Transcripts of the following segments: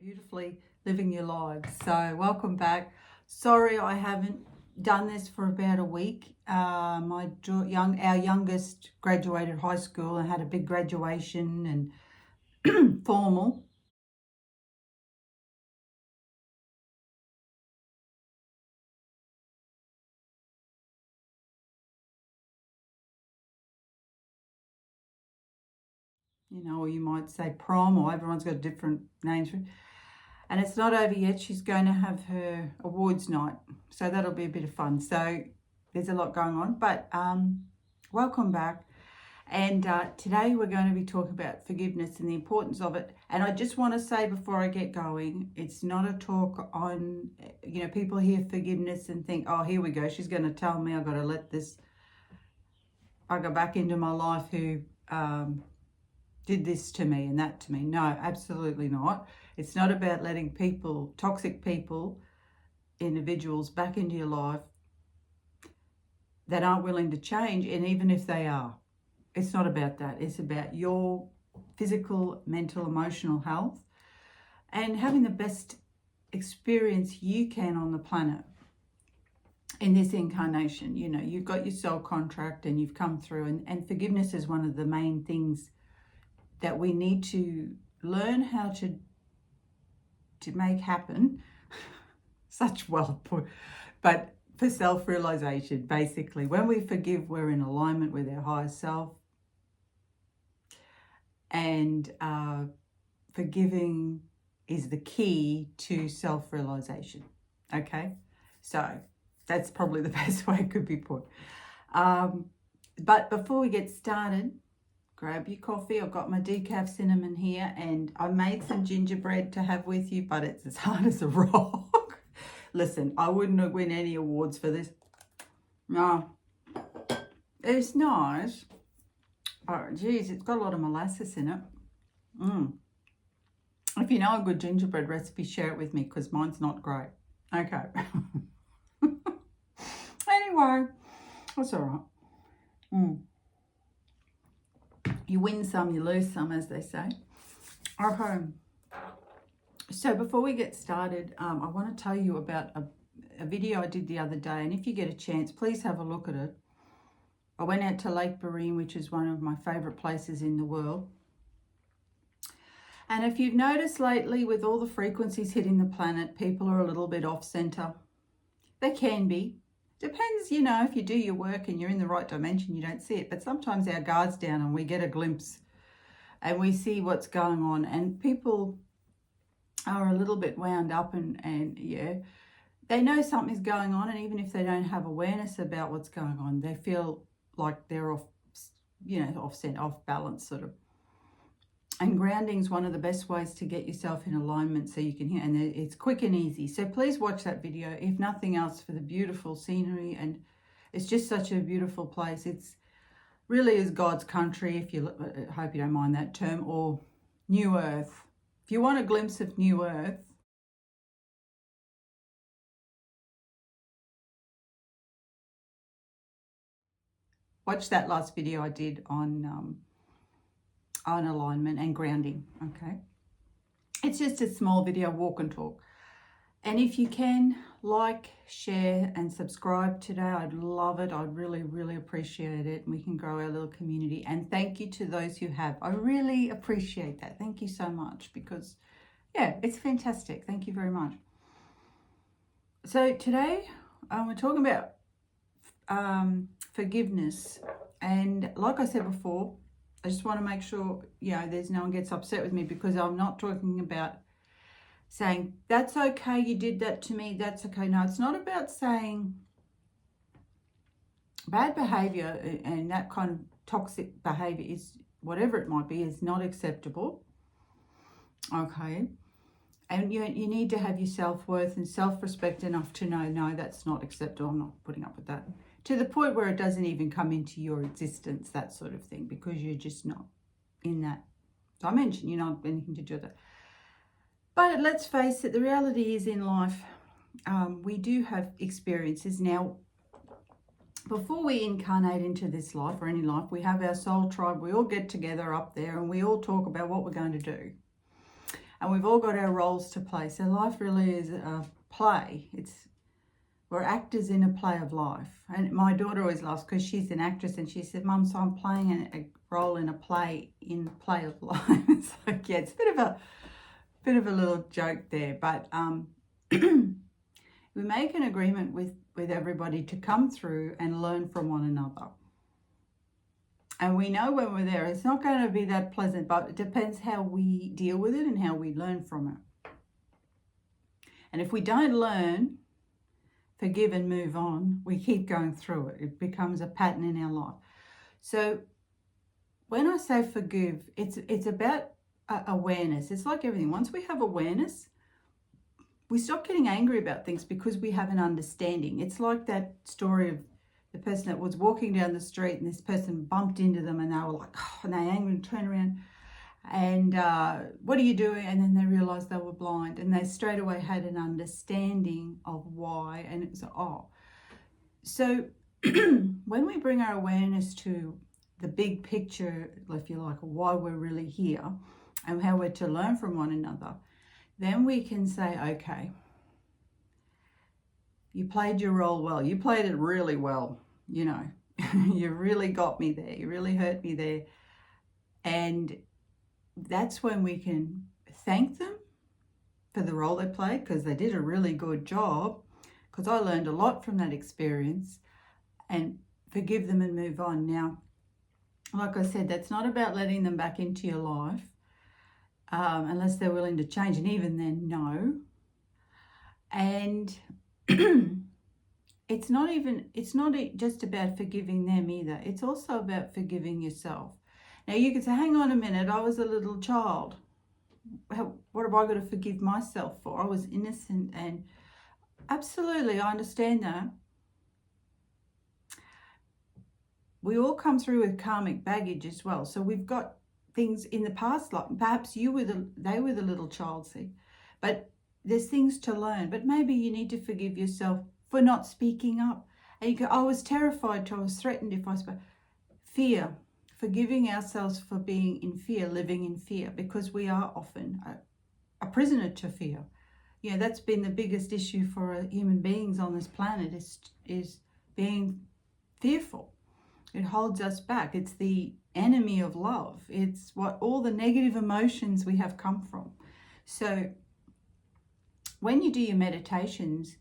beautifully living your lives. So welcome back. Sorry I haven't done this for about a week. Our youngest graduated high school and had a big graduation and formal. Or you might say prom, or everyone's got different names for it. And it's not over yet. She's going to have her awards night. So that'll be a bit of fun. So there's a lot going on. But welcome back. And today we're going to be talking about forgiveness and the importance of it. And I just want to say before I get going, it's not a talk on, people hear forgiveness and think, oh, here we go. She's going to tell me I've got to let this, I go back into my life who did this to me and that to me. No, absolutely not. It's not about letting people, toxic people, individuals back into your life that aren't willing to change. And even if they are, it's not about that. It's about your physical, mental, emotional health and having the best experience you can on the planet in this incarnation. You've got your soul contract and you've come through, and forgiveness is one of the main things that we need to learn how to make happen. Such well put. But for self-realization, basically, when we forgive, we're in alignment with our higher self. And forgiving is the key to self-realization. Okay? So that's probably the best way it could be put. But before we get started, grab your coffee. I've got my decaf cinnamon here, and I made some gingerbread to have with you, but it's as hard as a rock. Listen, I wouldn't win any awards for this. No, it's nice. Oh, geez, it's got a lot of molasses in it. If you know a good gingerbread recipe, share it with me, because mine's not great. Okay. Anyway, that's all right. You win some, you lose some, as they say. Okay. So before we get started, I want to tell you about a video I did the other day. And if you get a chance, please have a look at it. I went out to Lake Barine, which is one of my favourite places in the world. And if you've noticed lately, with all the frequencies hitting the planet, people are a little bit off centre. They can be. Depends, if you do your work and you're in the right dimension, you don't see it. But sometimes our guard's down and we get a glimpse and we see what's going on. And people are a little bit wound up and they know something's going on. And even if they don't have awareness about what's going on, they feel like they're off, off balance sort of. And grounding is one of the best ways to get yourself in alignment so you can hear, and it's quick and easy. So please watch that video, if nothing else, for the beautiful scenery. And it's just such a beautiful place. It's really is God's country, if you I hope you don't mind that term, or New Earth. If you want a glimpse of New Earth, watch that last video I did on alignment and grounding. Okay, it's just a small video, walk and talk. And if you can, like, share and subscribe today, I'd love it. I'd really, really appreciate it. We can grow our little community. And thank you to those who have. I really appreciate that. Thank you so much, because it's fantastic. Thank you very much. So today we're talking about forgiveness. And like I said before, I just want to make sure, there's no one gets upset with me, because I'm not talking about saying, that's okay, you did that to me, that's okay. No, it's not about saying bad behavior and that kind of toxic behavior is, whatever it might be, is not acceptable. Okay. And you need to have your self-worth and self-respect enough to know, no, that's not acceptable. I'm not putting up with that. To the point where it doesn't even come into your existence, that sort of thing, because you're just not in that dimension. You're not anything to do with it. But let's face it, the reality is in life, we do have experiences. Now, before we incarnate into this life or any life, we have our soul tribe. We all get together up there and we all talk about what we're going to do. And we've all got our roles to play. So life really is a play. We're actors in a play of life. And my daughter always laughs because she's an actress, and she said, Mum, so I'm playing a role in a play of life. It's like, yeah, it's a bit of a little joke there. But we make an agreement with everybody to come through and learn from one another. And we know when we're there, it's not going to be that pleasant, but it depends how we deal with it and how we learn from it. And if we don't learn, forgive and move on, we keep going through it. It becomes a pattern in our life. So when I say forgive, it's about awareness. It's like everything. Once we have awareness, we stop getting angry about things because we have an understanding. It's like that story of the person that was walking down the street and this person bumped into them and they were like, oh, and they angry and turn around and what are you doing? And then they realized they were blind, and they straight away had an understanding of why, and it was so when we bring our awareness to the big picture, if you like, why we're really here and how we're to learn from one another, then we can say, okay, you played your role well. You played it really well, you know. You really got me there. You really hurt me there. And that's when we can thank them for the role they played, because they did a really good job, because I learned a lot from that experience, and forgive them and move on. Now, like I said, that's not about letting them back into your life unless they're willing to change, and even then, no. And it's not just about forgiving them either. It's also about forgiving yourself. Now you could say, hang on a minute, I was a little child. What have I got to forgive myself for? I was innocent, and absolutely, I understand that. We all come through with karmic baggage as well. So we've got things in the past, like perhaps they were the little child, see, but there's things to learn. But maybe you need to forgive yourself for not speaking up. And you go, I was terrified, I was threatened if I spoke. Fear. Forgiving ourselves for being in fear, living in fear, because we are often a prisoner to fear. You know, that's been the biggest issue for human beings on this planet is being fearful. It holds us back. It's the enemy of love. It's what all the negative emotions we have come from. So when you do your meditations,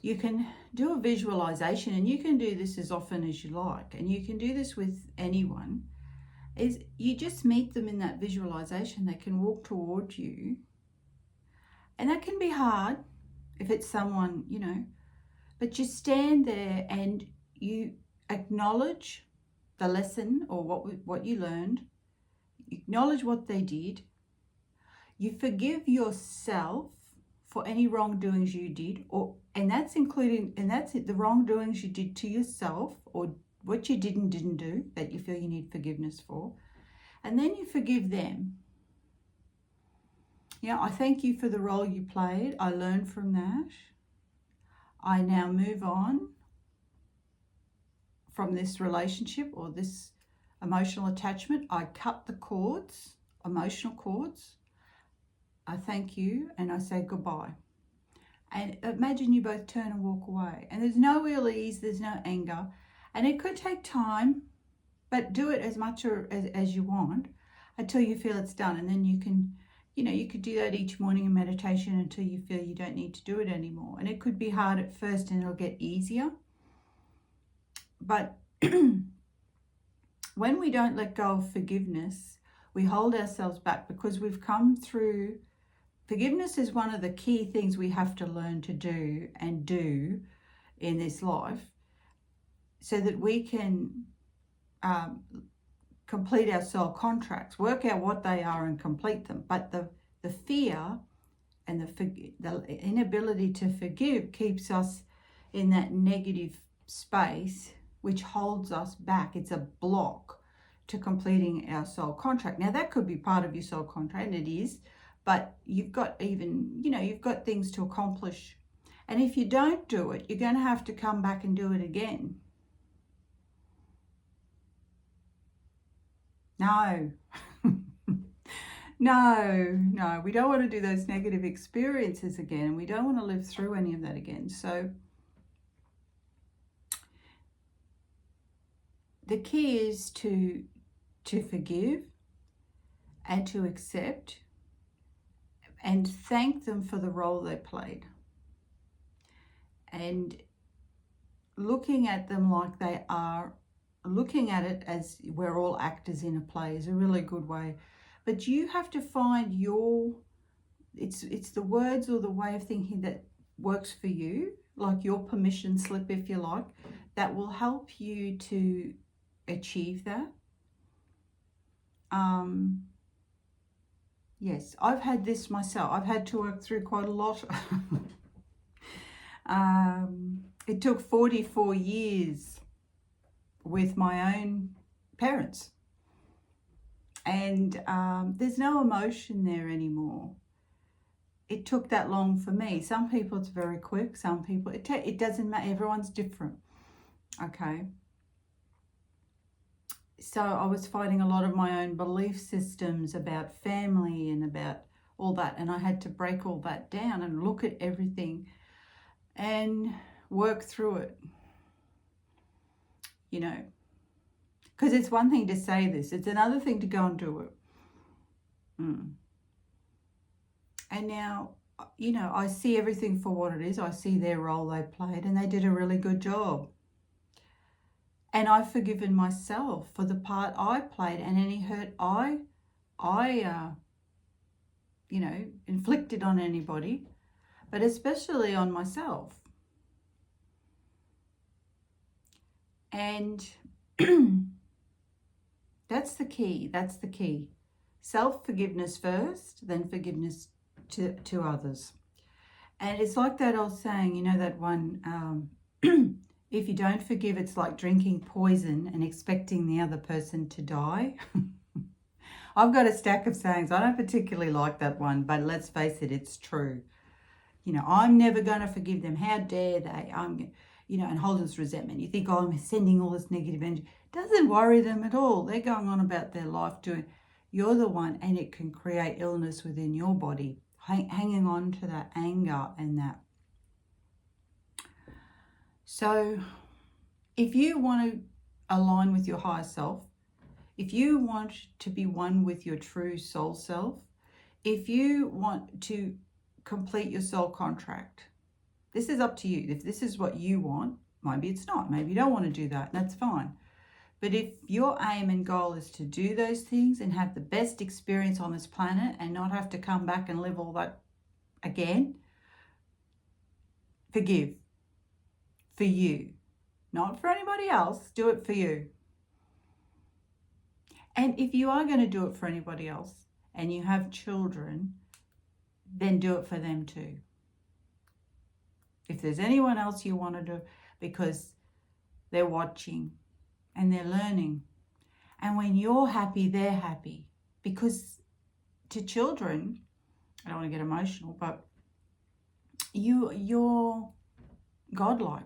you can do a visualization, and you can do this as often as you like, and you can do this with anyone. Is you just meet them in that visualization. They can walk towards you, and that can be hard if it's someone, you know, but you stand there and you acknowledge the lesson or what you learned, acknowledge what they did, you forgive yourself for any wrongdoings you did, and that's the wrongdoings you did to yourself, or what you didn't do that you feel you need forgiveness for, and then you forgive them. Yeah, I thank you for the role you played. I learned from that. I now move on from this relationship or this emotional attachment. I cut the cords, emotional cords. I thank you and I say goodbye. And imagine you both turn and walk away. And there's no ill ease, there's no anger. And it could take time, but do it as much as you want until you feel it's done. And then you can, you could do that each morning in meditation until you feel you don't need to do it anymore. And it could be hard at first and it'll get easier. But when we don't let go of forgiveness, we hold ourselves back because we've come through. Forgiveness is one of the key things we have to learn to do in this life so that we can complete our soul contracts, work out what they are and complete them. But the fear and the inability to forgive keeps us in that negative space, which holds us back. It's a block to completing our soul contract. Now that could be part of your soul contract, and it is, but you've got you've got things to accomplish. And if you don't do it, you're going to have to come back and do it again. No, No, we don't want to do those negative experiences again, and we don't want to live through any of that again. So the key is to forgive and to accept and thank them for the role they played. And looking at them like they are, looking at it as we're all actors in a play is a really good way. But you have to find it's the words or the way of thinking that works for you, like your permission slip, if you like, that will help you to achieve that. Yes, I've had this myself. I've had to work through quite a lot. It took 44 years with my own parents. And there's no emotion there anymore. It took that long for me. Some people it's very quick. Some people, it doesn't matter. Everyone's different. Okay. So I was fighting a lot of my own belief systems about family and about all that. And I had to break all that down and look at everything and work through it. You know, because it's one thing to say this. It's another thing to go and do it. And now, you know, I see everything for what it is. I see their role they played, and they did a really good job. And I've forgiven myself for the part I played and any hurt I you know, inflicted on anybody, but especially on myself. And that's the key. That's the key. Self-forgiveness first, then forgiveness to others. And it's like that old saying, you know, that one, if you don't forgive, it's like drinking poison and expecting the other person to die. I've got a stack of sayings. I don't particularly like that one, but let's face it, it's true. You know, I'm never going to forgive them. How dare they? You know, and hold this resentment. You think, oh, I'm sending all this negative energy. Doesn't worry them at all. They're going on about their life doing. You're the one, and it can create illness within your body. Hanging on to that anger and that. So if you want to align with your higher self, if you want to be one with your true soul self, if you want to complete your soul contract, this is up to you. If this is what you want, maybe it's not. Maybe you don't want to do that, and that's fine. But if your aim and goal is to do those things and have the best experience on this planet and not have to come back and live all that again, forgive. For you. Not for anybody else. Do it for you. And if you are going to do it for anybody else and you have children, then do it for them too. If there's anyone else you want to do, because they're watching and they're learning. And when you're happy, they're happy. Because to children, I don't want to get emotional, but you're godlike,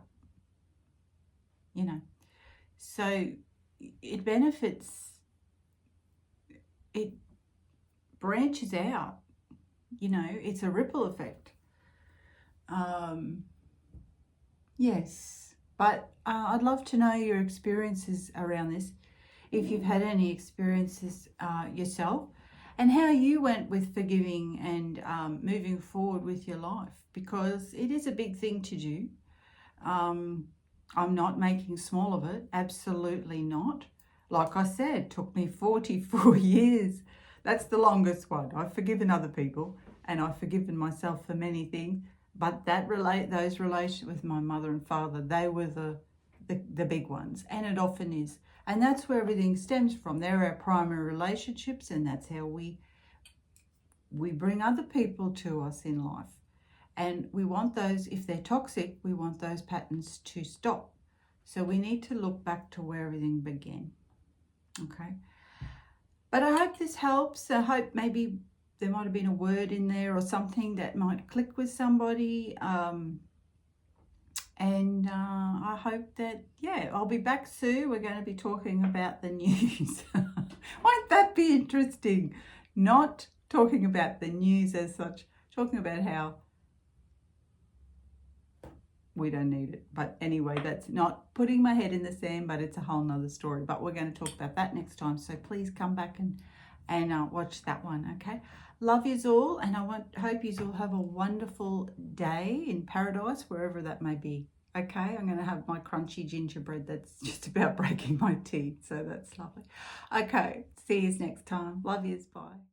you know. So it benefits, it branches out, you know, it's a ripple effect. Yes, but I'd love to know your experiences around this, if you've had any experiences yourself, and how you went with forgiving and moving forward with your life, because it is a big thing to do. I'm not making small of it, absolutely not. Like I said, it took me 44 years. That's the longest one. I've forgiven other people and I've forgiven myself for many things, but those relations with my mother and father, they were the big ones, and it often is. And that's where everything stems from. They're our primary relationships, and that's how we bring other people to us in life. And we want those, if they're toxic, we want those patterns to stop. So we need to look back to where everything began. Okay. But I hope this helps. I hope maybe there might have been a word in there or something that might click with somebody. And I hope that, yeah, I'll be back soon. We're going to be talking about the news. Won't that be interesting? Not talking about the news as such, talking about how we don't need it. But anyway, that's not putting my head in the sand, but it's a whole nother story. But we're going to talk about that next time. So please come back and watch that one, okay? Love yous all, and hope yous all have a wonderful day in paradise, wherever that may be. Okay, I'm going to have my crunchy gingerbread that's just about breaking my teeth, so that's lovely. Okay, see yous next time. Love yous, bye.